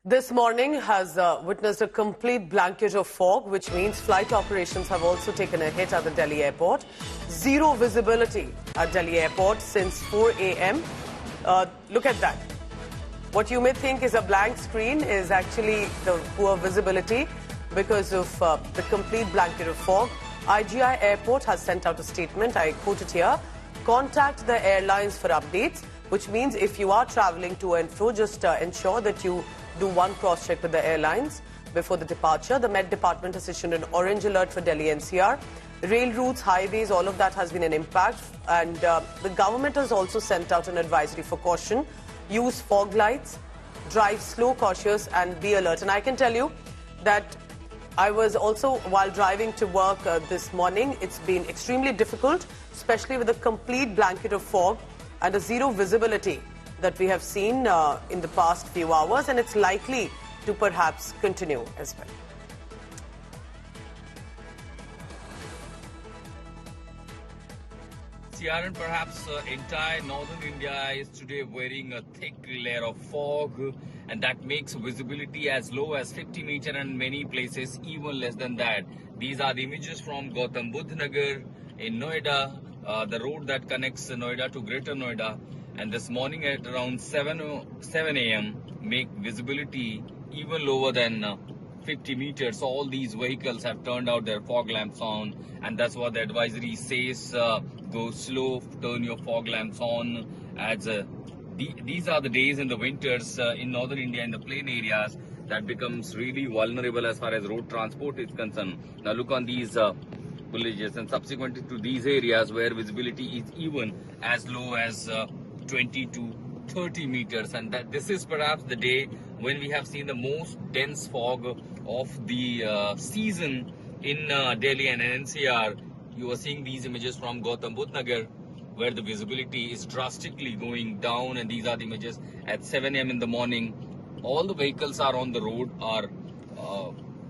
This morning has witnessed a complete blanket of fog, which means flight operations have also taken a hit at the Delhi airport. Zero visibility at Delhi airport since 4 a.m. Look at that. What you may think is a blank screen is actually the poor visibility because of the complete blanket of fog. IGI Airport has sent out a statement. I quote it here. Contact the airlines for updates, which means if you are traveling to and fro, just ensure that you do one cross-check with the airlines before the departure. The Met Department has issued an orange alert for Delhi NCR. Rail routes, highways, all of that has been an impact. And the government has also sent out an advisory for caution. Use fog lights, drive slow, cautious, and be alert. And I can tell you that I was also, while driving to work this morning, it's been extremely difficult, especially with a complete blanket of fog and a zero visibility that we have seen in the past few hours, and it's likely to perhaps continue as well. And perhaps entire northern India is today wearing a thick layer of fog, and that makes visibility as low as 50 meters and many places even less than that. These are the images from Gautam Budh Nagar in Noida, the road that connects Noida to Greater Noida. And this morning at around 7 a.m. make visibility even lower than 50 meters. All these vehicles have turned out their fog lamps on, and that's what the advisory says. Go slow, turn your fog lamps on. As these are the days in the winters in northern India, in the plain areas, that becomes really vulnerable as far as road transport is concerned. Now look on these villages and subsequently to these areas where visibility is even as low as 20 to 30 meters, and that this is perhaps the day when we have seen the most dense fog of the season in Delhi and NCR. You are seeing these images from Gautam Budh Nagar where the visibility is drastically going down, and these are the images at 7 a.m. in the morning. All the vehicles are on the road are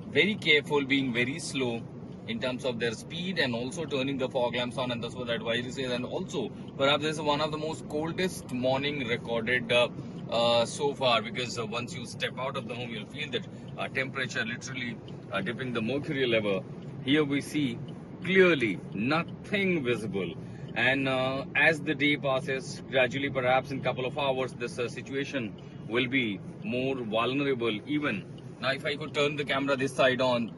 very careful, being very slow in terms of their speed, and also turning the fog lamps on, and that's what the advisory says. And also perhaps this is one of the most coldest morning recorded so far, because once you step out of the home you'll feel that temperature literally dipping the mercury level. Here we see clearly nothing visible, and as the day passes, gradually perhaps in a couple of hours this situation will be more vulnerable even. Now if I could turn the camera this side on,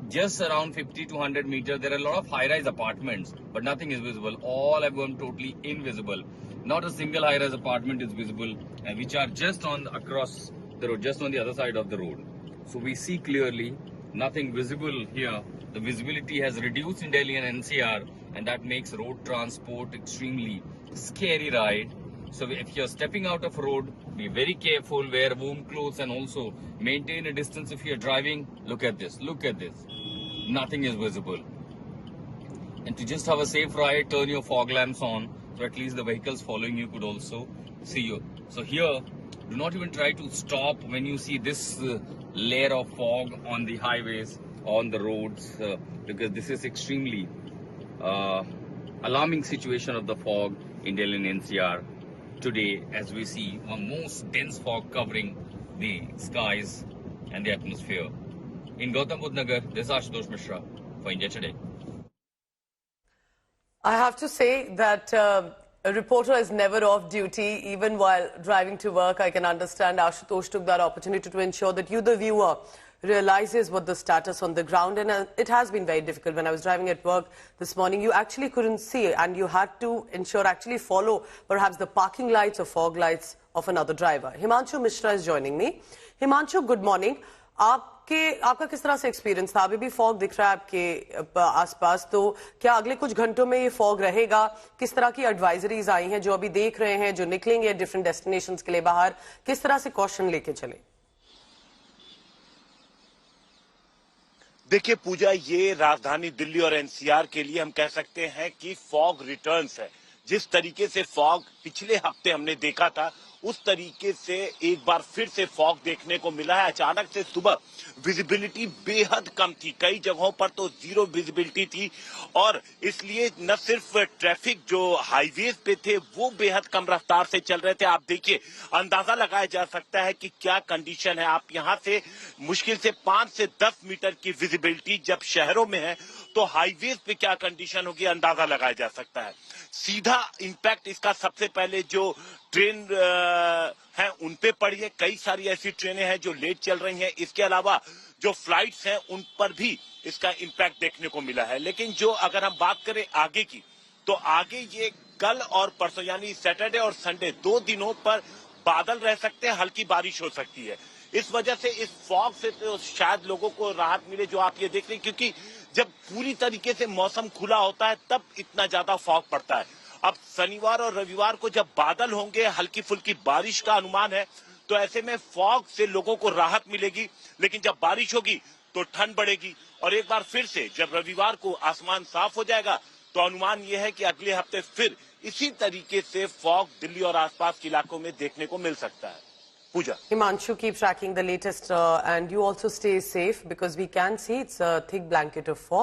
just around 50 to 100 meters, there are a lot of high-rise apartments, but nothing is visible. All have gone totally invisible. Not a single high-rise apartment is visible, and which are just on across the road, just on the other side of the road. So we see clearly nothing visible here. The visibility has reduced in Delhi and NCR, and that makes road transport extremely scary ride. So if you're stepping out of road, be very careful, wear warm clothes, and also maintain a distance if you're driving. Look at this, nothing is visible. And to just have a safe ride, turn your fog lamps on, so at least the vehicles following you could also see you. So here, do not even try to stop when you see this layer of fog on the highways, on the roads, because this is extremely alarming situation of the fog in Delhi and NCR today, as we see a most dense fog covering the skies and the atmosphere. In Gautam Budh Nagar, this is Ashutosh Mishra for India Today. I have to say that a reporter is never off duty. Even while driving to work, I can understand Ashutosh took that opportunity to ensure that you, the viewer, realizes what the status on the ground, and it has been very difficult. When I was driving at work this morning, you actually couldn't see, and you had to ensure, actually follow perhaps the parking lights or fog lights of another driver. Himanshu Mishra is joining me. Himanshu, good morning. आपका किस तरह से experience था? अभी भी fog दिख रहा है आपके आसपास, तो क्या अगले कुछ घंटों में ये फॉग रहेगा? किस तरह की एडवाइजरीज आई हैं जो अभी देख रहे हैं, जो निकलेंगे डिफरेंट डेस्टिनेशंस के लिए बाहर, किस तरह से कॉशन लेके चले? देखिए पूजा, ये राजधानी दिल्ली और एनसीआर के लिए हम कह सकते हैं कि फॉग रिटर्न्स है। जिस तरीके से फॉग पिछले हफ्ते हमने देखा था, उस तरीके से एक बार फिर से फॉग देखने को मिला है। अचानक से सुबह विजिबिलिटी बेहद कम थी, कई जगहों पर तो जीरो विजिबिलिटी थी और इसलिए न सिर्फ ट्रैफिक जो हाईवेज पे थे वो बेहद कम रफ्तार से चल रहे थे। आप देखिए, अंदाजा लगाया जा सकता है कि क्या कंडीशन है। आप यहां से मुश्किल से 5 से 10 मीटर की विजिबिलिटी जब शहरों में है तो हाईवेज पे क्या कंडीशन होगी अंदाजा लगाया जा सकता है। सीधा इंपैक्ट इसका सबसे पहले जो ट्रेन है उन पे पड़ी है। कई सारी ऐसी ट्रेनें हैं जो लेट चल रही हैं। इसके अलावा जो फ्लाइट्स हैं उन पर भी इसका इंपैक्ट देखने को मिला है। लेकिन जो अगर हम बात करें आगे की, तो आगे ये कल और परसों यानी सैटरडे और संडे 2 दिनों पर बादल रह सकते हैं, हल्की बारिश हो सकती है। इस वजह से इस फॉग से तो शायद लोगों को राहत मिले जो आप ये देख रहे हैं, क्योंकि जब पूरी तरीके से मौसम खुला होता है तब इतना ज्यादा फॉग पड़ता है। अब शनिवार और रविवार को जब बादल होंगे, हल्की फुल्की बारिश का अनुमान है, तो ऐसे में फॉग से लोगों को राहत मिलेगी। लेकिन जब बारिश होगी तो ठंड बढ़ेगी और एक बार फिर से जब रविवार को आसमान साफ हो जाएगा तो अनुमान यह है कि अगले हफ्ते फिर इसी तरीके से फॉग दिल्ली और आसपास के इलाकों में देखने को मिल सकता है। Pooja. Himanshu, keep tracking the latest and you also stay safe because we can see it's a thick blanket of fog.